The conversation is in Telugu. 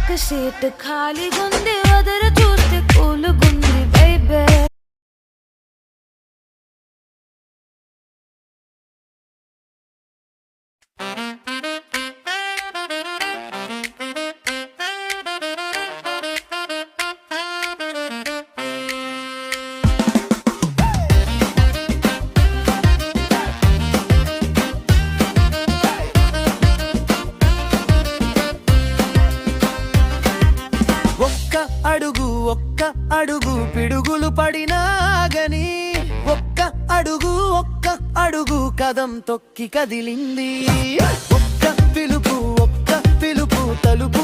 ఒక సీట్ ఖాళీగుంది వదరు చూస్తే కూలుగుంది బేబే ఒక్క అడుగు పిడుగులు పడినాగని ఒక్క అడుగు కదం తొక్కి కదిలింది ఒక్క పిలుపు తలుపు